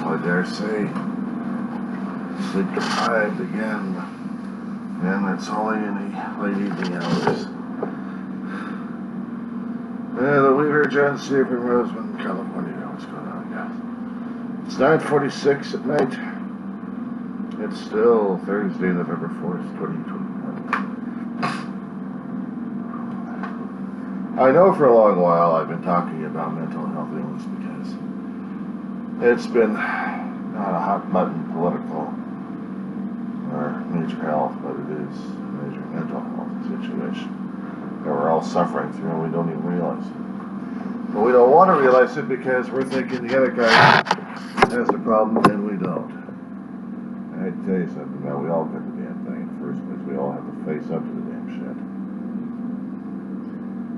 I dare say, sleep deprived again, and it's only in the late evening hours. The Weaver Agency from Roseman, California. What's going on, guys? It's 9:46 at night. It's still Thursday, November 4th, 2021. I know for a long while I've been talking about mental health illness because it's been not a hot button political or major health, but it is a major mental health situation that we're all suffering through and we don't even realize it. But we don't want to realize it because we're thinking the other guy has the problem and we don't. I tell you something, man, we all got the damn thing in the first place. We all have to face up to the damn shit.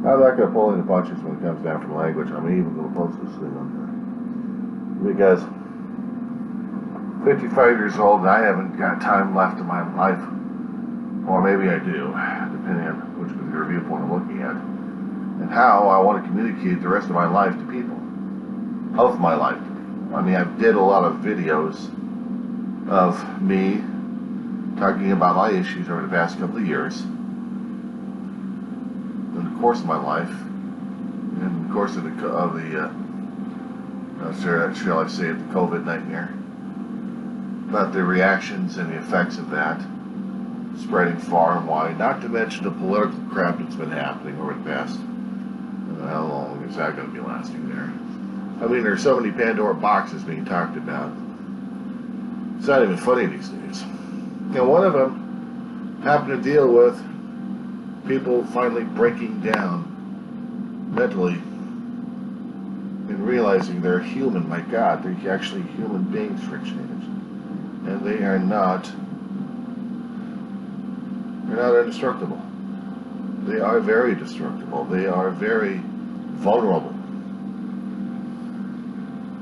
I'm not going to pull any punches when it comes down from language. I'm even going to post this thing on there. Because 55 years old and I haven't got time left in my life. Or maybe I do, depending on which particular viewpoint I'm looking at. And how I want to communicate the rest of my life to people. Of my life to people. I mean, I did a lot of videos of me talking about my issues over the past couple of years. In the course of my life. In the course of the shall I say it, the COVID nightmare. About the reactions and the effects of that. Spreading far and wide. Not to mention the political crap that's been happening over the past. How long is that going to be lasting there? I mean, there's so many Pandora boxes being talked about. It's not even funny these days. One of them happened to deal with people finally breaking down mentally and realizing they're human. My God, they're actually human beings for a change. And they are not indestructible. They are very destructible. They are very vulnerable.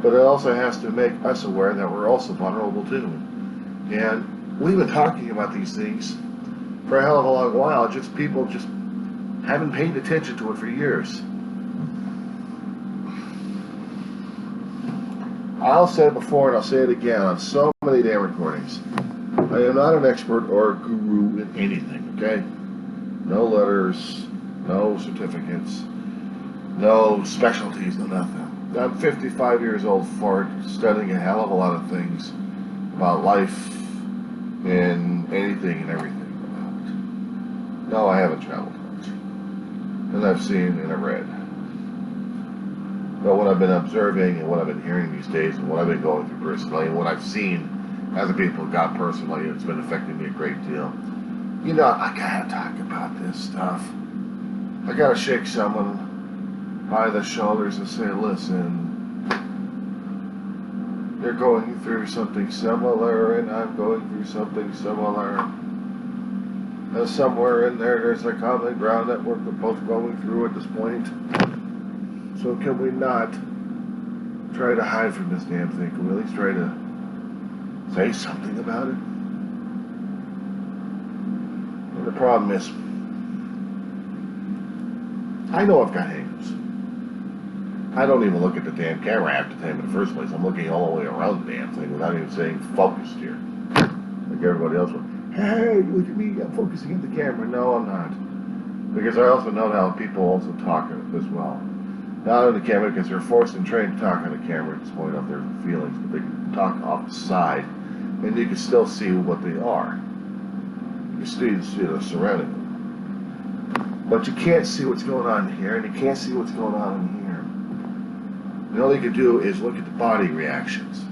But it also has to make us aware that we're also vulnerable too. And we've been talking about these things for a hell of a long while. Just people just haven't paid attention to it for years. I'll say it before and I'll say it again on so many damn recordings. I am not an expert or a guru in anything, okay? No letters, no certificates, no specialties, no nothing. I'm 55 years old for studying a hell of a lot of things about life and anything and everything about it. No, I haven't traveled much. And I've seen and I've read. But what I've been observing and what I've been hearing these days and what I've been going through personally and what I've seen other people got personally, it's been affecting me a great deal. You know, I gotta talk about this stuff. I gotta shake someone by the shoulders and say, listen, you're going through something similar and I'm going through something similar. And somewhere in there's a common ground that we're both going through at this point. So can we not try to hide from this damn thing? Can we at least try to say something about it? And the problem is, I know I've got hang-ups. I don't even look at the damn camera half the time in the first place. I'm looking all the way around the damn thing without even saying focused here. Like everybody else would. Hey, look at me, I'm focusing at the camera. No, I'm not. Because I also know how people also talk as well. Not on the camera because they're forced and trained to talk on the camera at this point of their feelings, but they can talk off the side and you can still see what they are. You can see the surrounding them. But you can't see what's going on here and you can't see what's going on in here. And all you can do is look at the body reactions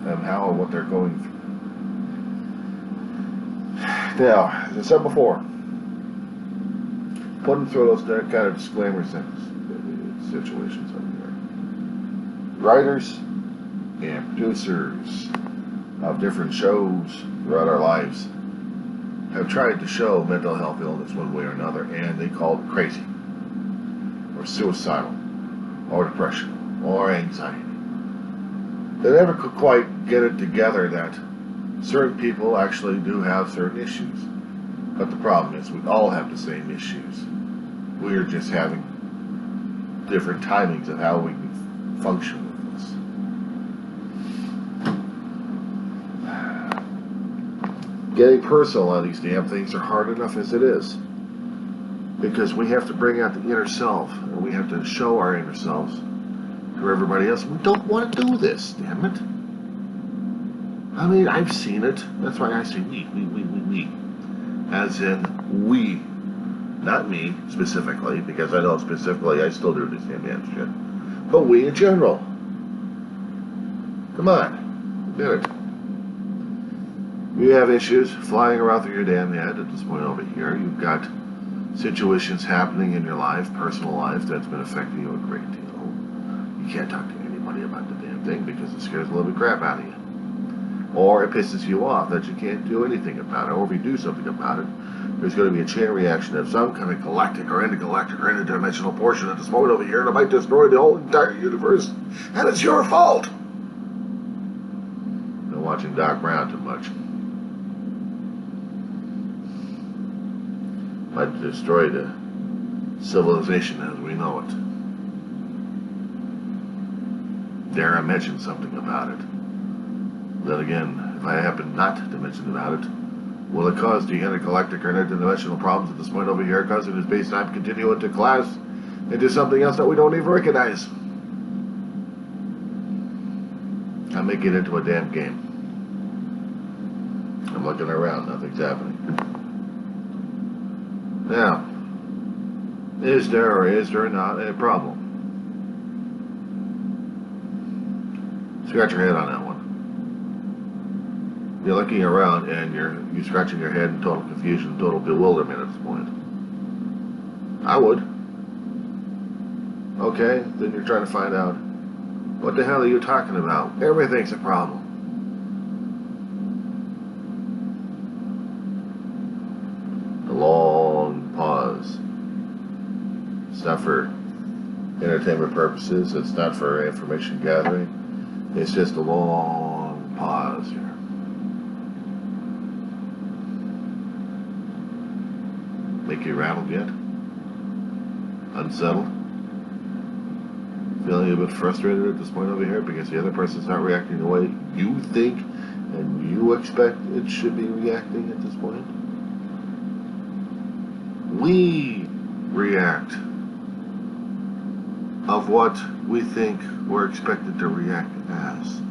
of how or what they're going through. Now, as I said before, putting through those kind of disclaimers in situations over here. Writers and producers of different shows throughout our lives have tried to show mental health illness one way or another, and they call it crazy, or suicidal, or depression, or anxiety. They never could quite get it together that certain people actually do have certain issues. But the problem is we all have the same issues. We are just having different timings of how we can function with this. getting personal on these damn things are hard enough as it is. Because we have to bring out the inner self, and we have to show our inner selves to everybody else. We don't want to do this, damn it. I mean, I've seen it. That's why I say we. As in, we. Not me, specifically, because I know specifically I still do this damn shit. But we in general. Come on. Admit it. You have issues flying around through your damn head at this point over here. You've got situations happening in your life, personal life, that's been affecting you a great deal. You can't talk to anybody about the damn thing because it scares the living crap out of you. Or it pisses you off that you can't do anything about it. Or if you do something about it, there's going to be a chain reaction of some kind of galactic or intergalactic or interdimensional portion at this moment over here, and it might destroy the whole entire universe. And it's your fault! Been watching Doc Brown too much. Might destroy the civilization as we know it. Dare I mention something about it? Then again, if I happen not to mention about it, will it cause the intergalactic or interdimensional problems at this point over here, causing the space-time continuum to collapse into something else that we don't even recognize? I'm making it into a damn game. I'm looking around, nothing's happening. Now, is there or is there not a problem? Scratch your head on that one. You're looking around and you're scratching your head in total confusion, total bewilderment at this point. I would. Okay, then you're trying to find out, what the hell are you talking about? Everything's a problem. A long pause. It's not for entertainment purposes, it's not for information gathering. It's just a long pause here. Make you rattled yet? Unsettled? Feeling a bit frustrated at this point over here because the other person's not reacting the way you think and you expect it should be reacting at this point? We react of what we think we're expected to react as.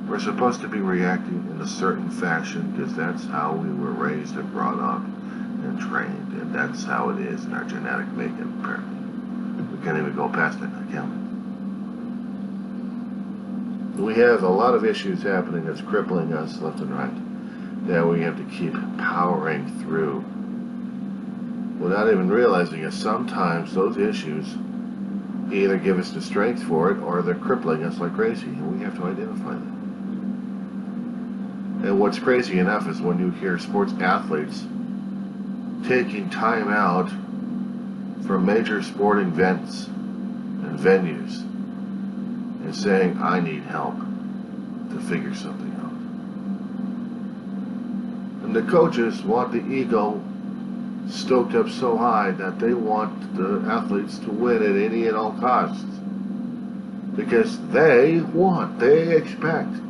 We're supposed to be reacting in a certain fashion because that's how we were raised and brought up and trained, and that's how it is in our genetic makeup, apparently. We can't even go past it, can we? We have a lot of issues happening that's crippling us left and right that we have to keep powering through without even realizing it. Sometimes those issues either give us the strength for it or they're crippling us like crazy, and we have to identify that. And what's crazy enough is when you hear sports athletes taking time out from major sporting events and venues and saying, I need help to figure something out. And the coaches want the ego stoked up so high that they want the athletes to win at any and all costs. Because they expect.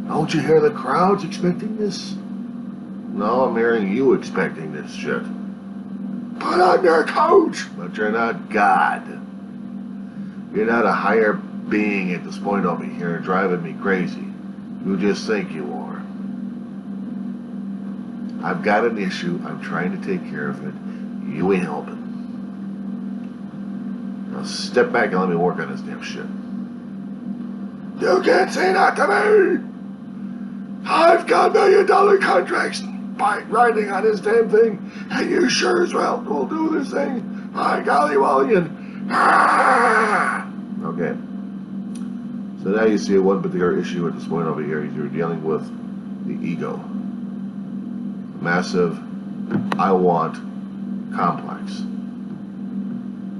Don't you hear the crowds expecting this? No, I'm hearing you expecting this shit. Put on your coach! But you're not God. You're not a higher being at this point over here driving me crazy. You just think you are. I've got an issue. I'm trying to take care of it. You ain't helping. Now step back and let me work on this damn shit. You can't say that to me! I've got $1 million contracts riding on this damn thing, and you sure as well will do this thing. My golly William. Ah! Okay. So now you see one particular issue at this point over here. You're dealing with the ego. Massive I want complex.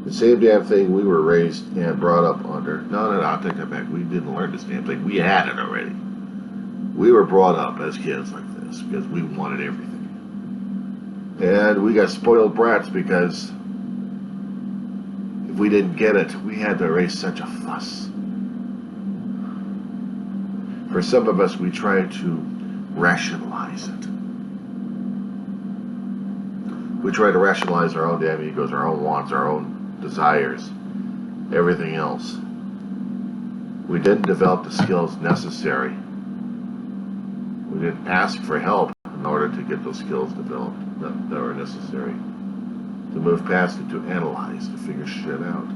The same damn thing we were raised and brought up under. No, I'll take that back. We didn't learn this damn thing. We had it already. We were brought up as kids like this because we wanted everything. And we got spoiled brats because if we didn't get it, we had to raise such a fuss. For some of us, we try to rationalize it. We try to rationalize our own damn egos, our own wants, our own desires, everything else. We didn't develop the skills necessary. We didn't ask for help in order to get those skills developed that were necessary to move past it, to analyze, to figure shit out.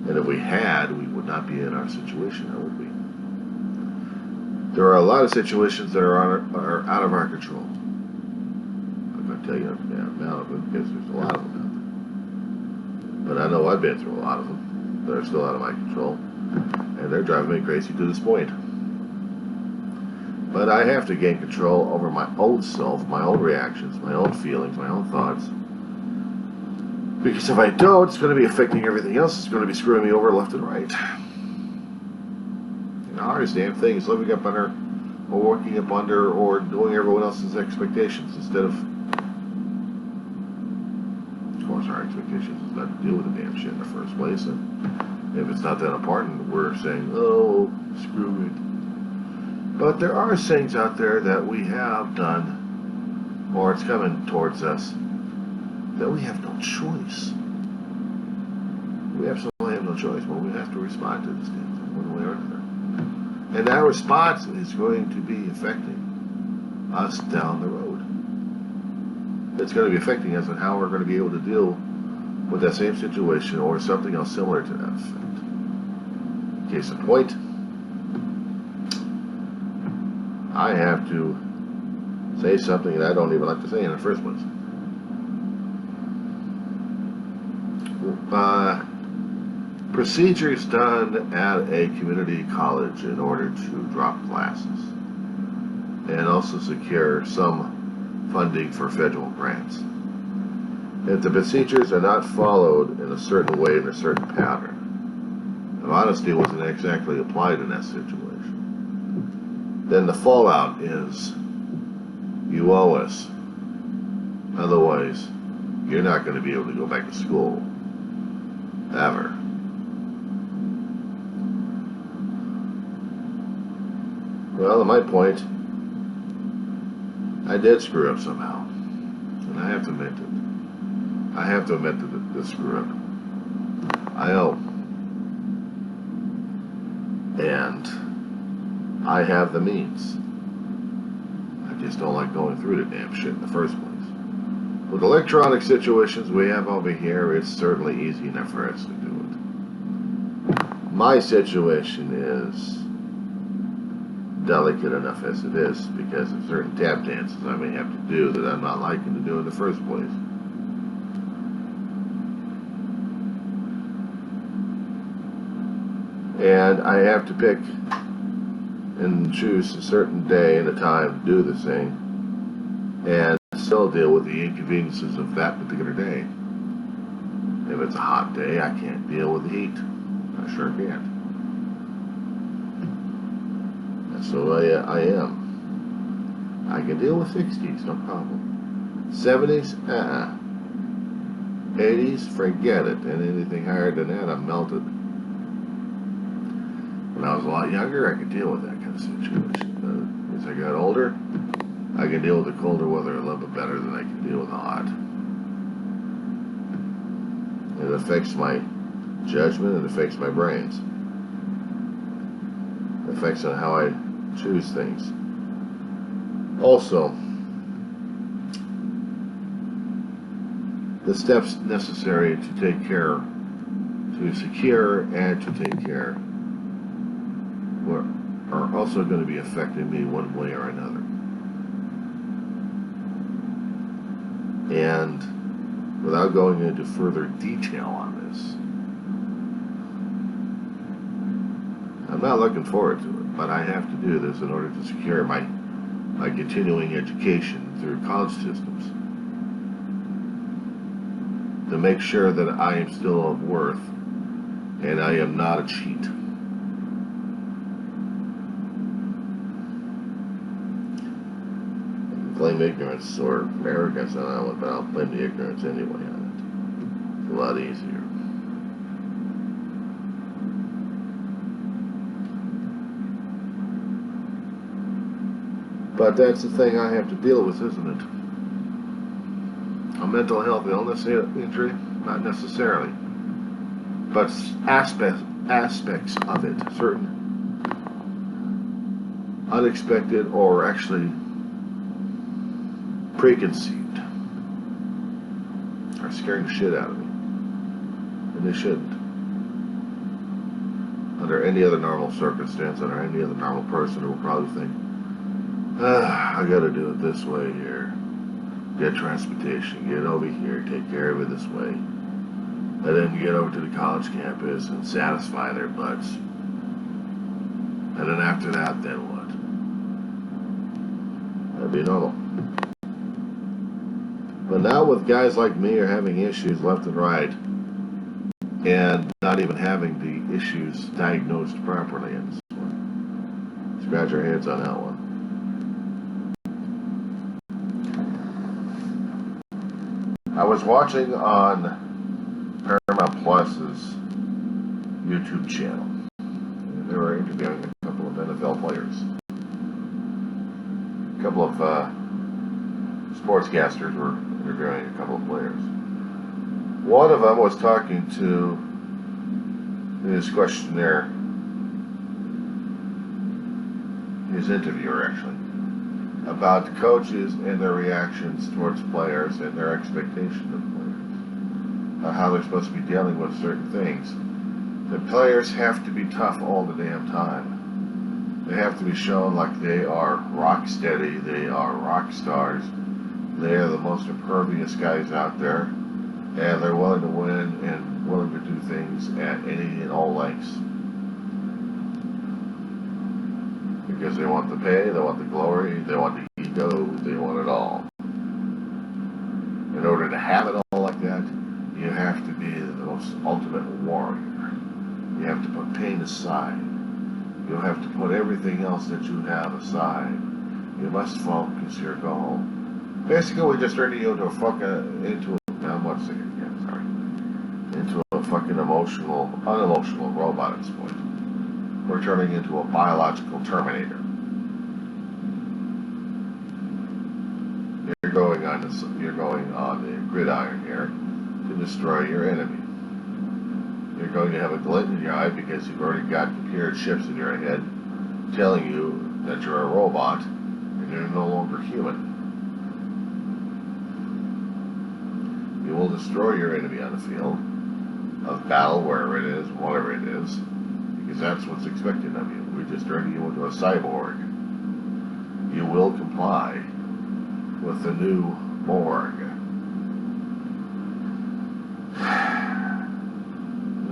And if we had, we would not be in our situation, now would we? There are a lot of situations that are out of our control. I'm going to tell you the amount of them because there's a lot of them out there. But I know I've been through a lot of them that are still out of my control. And they're driving me crazy to this point. But I have to gain control over my own self, my own reactions, my own feelings, my own thoughts. Because if I don't, it's going to be affecting everything else. It's going to be screwing me over left and right. And the hardest damn thing is living up under, or working up under, or doing everyone else's expectations instead of course, our expectations is not to deal with the damn shit in the first place. And if it's not that important, we're saying, oh, screw it. But there are things out there that we have done, or it's coming towards us, that we have no choice. We absolutely have no choice, but we have to respond to this damn thing one way or another. And that response is going to be affecting us down the road. It's going to be affecting us on how we're going to be able to deal with that same situation or something else similar to that effect. Case in point, I have to say something that I don't even like to say in the first place. Procedures done at a community college in order to drop classes and also secure some funding for federal grants. If the procedures are not followed in a certain way, in a certain pattern, if honesty wasn't exactly applied in that situation, then the fallout is you owe us. Otherwise, you're not going to be able to go back to school ever. Well, at my point, I did screw up somehow, and I have to admit it. I have to admit the screw up. I owe. And I have the means. I just don't like going through the damn shit in the first place. With electronic situations we have over here, it's certainly easy enough for us to do it. My situation is delicate enough as it is because of certain tap dances I may have to do that I'm not liking to do in the first place. And I have to pick and choose a certain day and a time to do this thing and still deal with the inconveniences of that particular day. If it's a hot day, I can't deal with the heat. I sure can't. So I am. I can deal with 60s, no problem. 70s, 80s, forget it. And anything higher than that, I'm melted. When I was a lot younger, I could deal with that kind of situation. As I got older, I can deal with the colder weather a little bit better than I can deal with the hot. It affects my judgment, it affects my brains. It affects on how I choose things. Also, the steps necessary to take care, to secure and to take care, are also going to be affecting me one way or another. And without going into further detail on this, I'm not looking forward to it, but I have to do this in order to secure my continuing education through college systems, to make sure that I am still of worth and I am not a cheat. Blame ignorance or arrogance on that one, but I'll blame the ignorance anyway on it. It's a lot easier. But that's the thing I have to deal with, isn't it? A mental health illness injury? Not necessarily. But aspects of it, certain unexpected or actually preconceived, are scaring the shit out of me. And they shouldn't. Under any other normal circumstance, under any other normal person who will probably think, I gotta do it this way here. Get transportation, get over here, take care of it this way. And then get over to the college campus and satisfy their butts. And then after that, then what? That'd be normal. But now with guys like me are having issues left and right, and not even having the issues diagnosed properly in this one. Scratch our heads on that one. I was watching on Paramount Plus's YouTube channel. And they were interviewing a couple of NFL players. A couple of sportscasters were interviewing a couple of players. One of them was talking to his questionnaire, his interviewer actually, about the coaches and their reactions towards players and their expectation of players, how they're supposed to be dealing with certain things. The players have to be tough all the damn time. They have to be shown like they are rock steady, they are rock stars, they are the most impervious guys out there, and they're willing to win and willing to do things at any and all lengths. Because they want the pay, they want the glory, they want the ego, they want it all. In order to have it all like that, you have to be the most ultimate warrior. You have to put pain aside. You have to put everything else that you have aside. You must focus your goal. Basically, we're just turning you into a fucking, into a fucking unemotional robot at this point. We're turning into a biological terminator. You're going on the gridiron here to destroy your enemy. You're going to have a glint in your eye because you've already got computer chips in your head telling you that you're a robot and you're no longer human. You will destroy your enemy on the field of battle, wherever it is, whatever it is, because that's what's expected of you. We're just turning you into a cyborg. You will comply with the new Borg.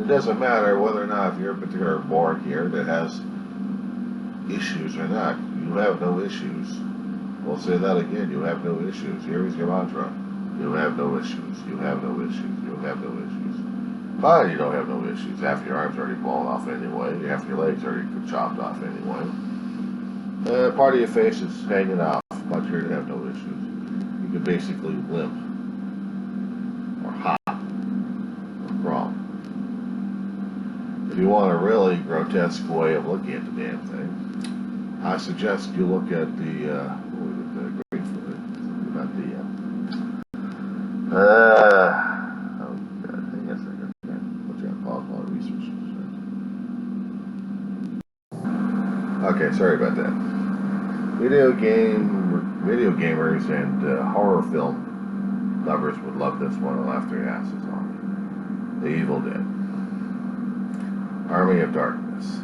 It doesn't matter whether or not if you're a particular Borg here that has issues or not. You have no issues. We'll say that again. You have no issues. Here is your mantra. You have no issues. You have no issues. You have no issues. But you don't have no issues. Half your arms already blown off anyway. Half your legs already chopped off anyway. Part of your face is hanging off, but you have no issues. You can basically limp or hop or crawl. If you want a really grotesque way of looking at the damn thing, I suggest you look at the okay, sorry about that. Video gamers and horror film lovers would love this one and laugh their asses off. The Evil Dead. Army of Darkness.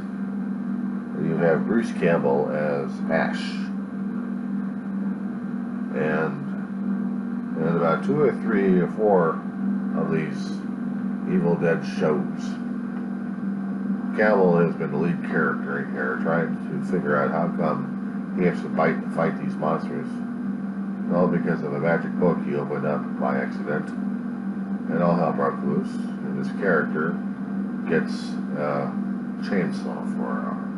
You have Bruce Campbell as Ash. And in about 2 or 3 or 4 of these Evil Dead shows, Campbell has been the lead character in here, trying to figure out how come he has to fight these monsters. Well, because of a magic book he opened up by accident, and all hell broke loose, and this character gets a chainsaw for an arm.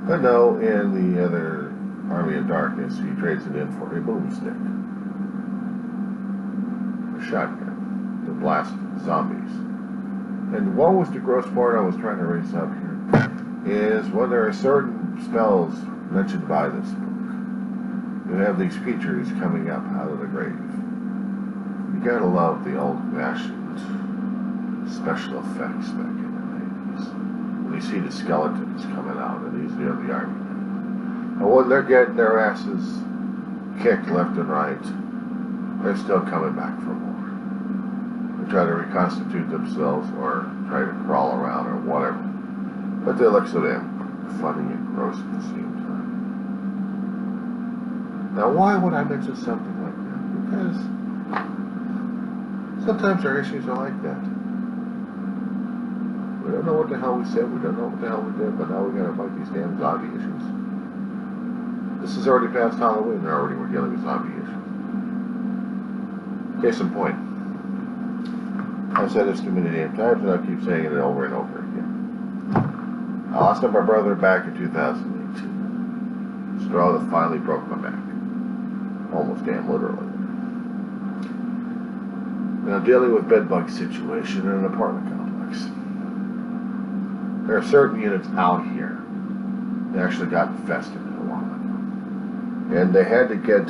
But no, in the other Army of Darkness, he trades it in for a boomstick, a shotgun, to blast zombies. And what was the gross part I was trying to raise up here is when there are certain spells mentioned by this book. You have these creatures coming up out of the grave. You gotta love the old-fashioned special effects back in the 80s. When you see the skeletons coming out, and these are the army men. And when they're getting their asses kicked left and right, they're still coming back for more. They try to reconstitute themselves or try to crawl around or whatever. But they look so damn funny and gross at the same time. Now, why would I mention something like that? Because sometimes our issues are like that. We don't know what the hell we said, we don't know what the hell we did, but now we gotta fight these damn zombie issues. This is already past Halloween, and already we're dealing with zombie issues. Case in point. I've said this too many damn times, and I keep saying it over and over again. I lost my brother back in 2008. Straw that finally broke my back. Almost damn literally. And I'm dealing with bedbug situation in an apartment complex. There are certain units out here that actually got infested a while ago. And they had to get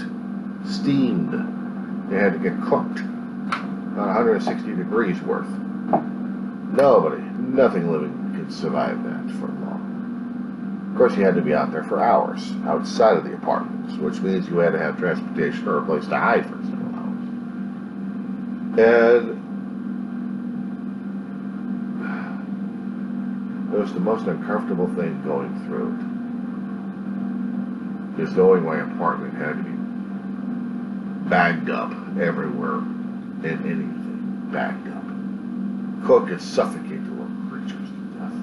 steamed. They had to get cooked. About 160 degrees worth. Nothing living could survive that for long. Of course, you had to be out there for hours, outside of the apartments, which means you had to have transportation or a place to hide for several hours. And it was the most uncomfortable thing going through it. Because knowing my apartment had to be bagged up everywhere and anything bagged up. Cook and suffocate the little creatures to death.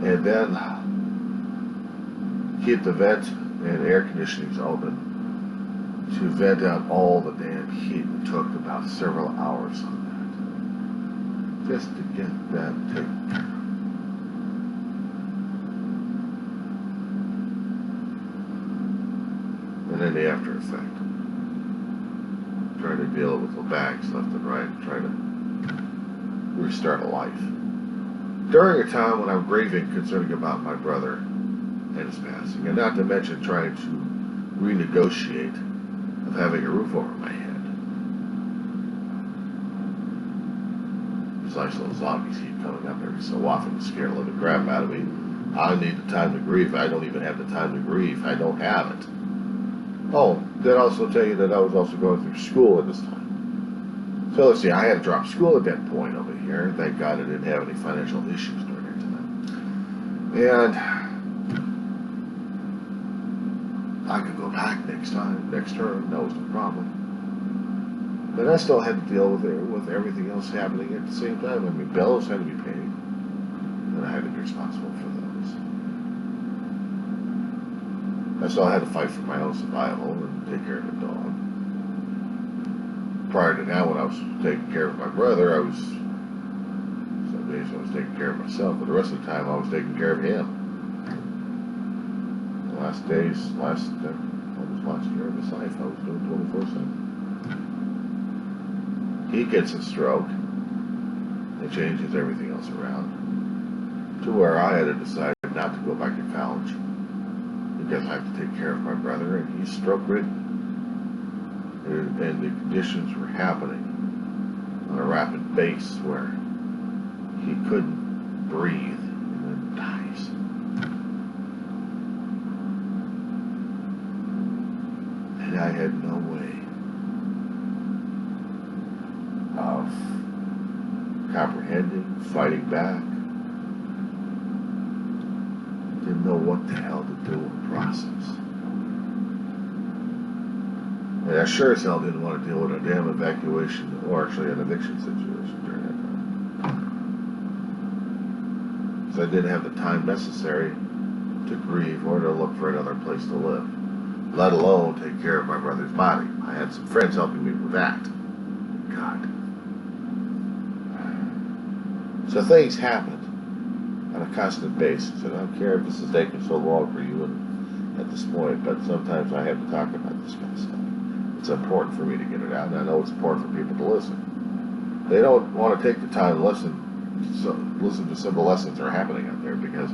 And then keep the vent and air conditionings open to vent out all the damn heat. It took about several hours on that. Just to get that taken care of. And then the after effect. Trying to deal with the bags left and right, trying to restart a life. During a time when I'm grieving, concerning about my brother and his passing, and not to mention trying to renegotiate of having a roof over my head. These nice little zombies keep coming up every so often to scare the living crap out of me. I need the time to grieve. I don't even have the time to grieve. I don't have it. Oh, did also tell you that I was also going through school at this time. So let's see, I had to drop school at that point over here. Thank God I didn't have any financial issues during that time. And I could go back next time, next term, that was no problem. But I still had to deal with everything else happening at the same time. I mean, bills had to be paid, and I had to be responsible for those. I still had to fight for my own survival and take care of the dog. Prior to now, when I was taking care of my brother, some days I was taking care of myself, but the rest of the time I was taking care of him. The last days, almost last year of his life, I was doing 24/7. He gets a stroke. It changes everything else around. To where I had to decide not to go back to college. Because I have to take care of my brother, and he's stroke-ridden. And the conditions were happening on a rapid pace where he couldn't breathe and then dies. And I had no way of comprehending, fighting back. Didn't know what the hell to do in the process. And I sure as hell didn't want to deal with a damn evacuation or actually an eviction situation during that time. So I didn't have the time necessary to grieve or to look for another place to live, let alone take care of my brother's body. I had some friends helping me with that. God. So things happened on a constant basis, and I don't care if this is taking so long for you at this point, but sometimes I have to talk about this kind of stuff. It's important for me to get it out, and I know it's important for people to listen. They don't want to take the time to listen to simple lessons that are happening out there because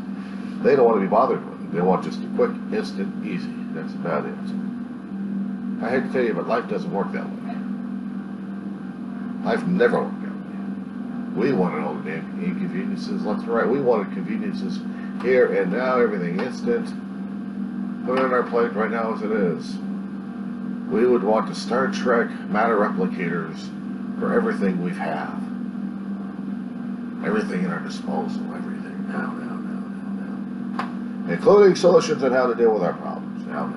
they don't want to be bothered with it. They want just a quick, instant, easy. That's about it. I hate to tell you, but life doesn't work that way. Life never worked that way. We wanted all the damn inconveniences left and right. We wanted conveniences here and now, everything instant. Put it on our plate right now as it is. We would want the Star Trek matter replicators for everything we have. Everything at our disposal. Everything. Now. Including solutions on how to deal with our problems. Now.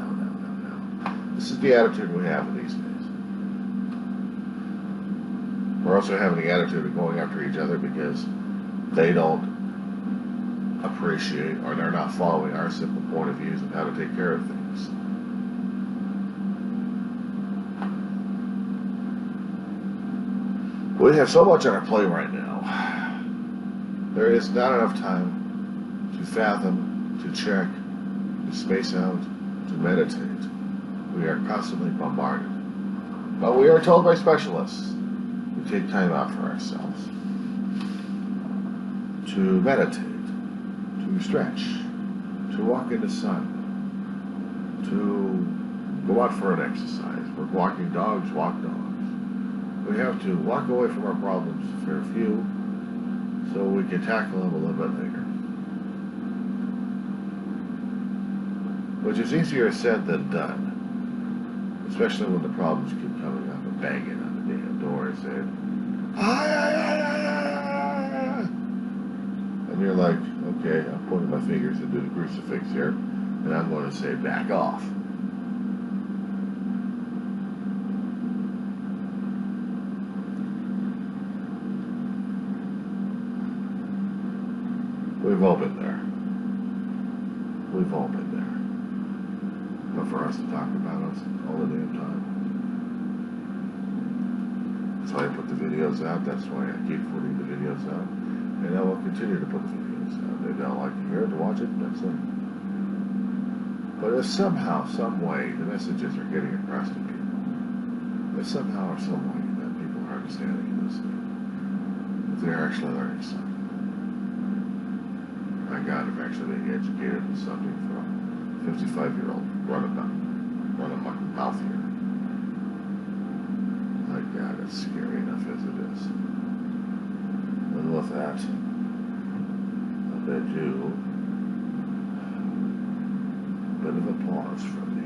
This is the attitude we have these days. We're also having the attitude of going after each other because they don't appreciate or they're not following our simple point of views of how to take care of things. We have so much on our plate right now. There is not enough time to fathom, to check, to space out, to meditate. We are constantly bombarded. But we are told by specialists to take time out for ourselves, to meditate, to stretch, to walk in the sun, to go out for an exercise. We're walking dogs, walk dogs. We have to walk away from our problems for a few so we can tackle them a little bit later. Which is easier said than done. Especially when the problems keep coming up and banging on the damn door and saying, and you're like, okay, I'm pointing my fingers into the crucifix here, and I'm going to say, back off. We've all been there. We've all been there. But for us to talk about us all the damn time. That's why I put the videos out. That's why I keep putting the videos out. And I will continue to put the videos out. They don't like to hear it, to watch it, that's it. But if somehow, some way, the messages are getting across to people, if somehow or some way that people are understanding and listening, if they're actually learning something. My God, I've actually been educated in something from a 55-year-old running my mouth here. My God, it's scary enough as it is. And with that, I bid you a bit of a pause from me.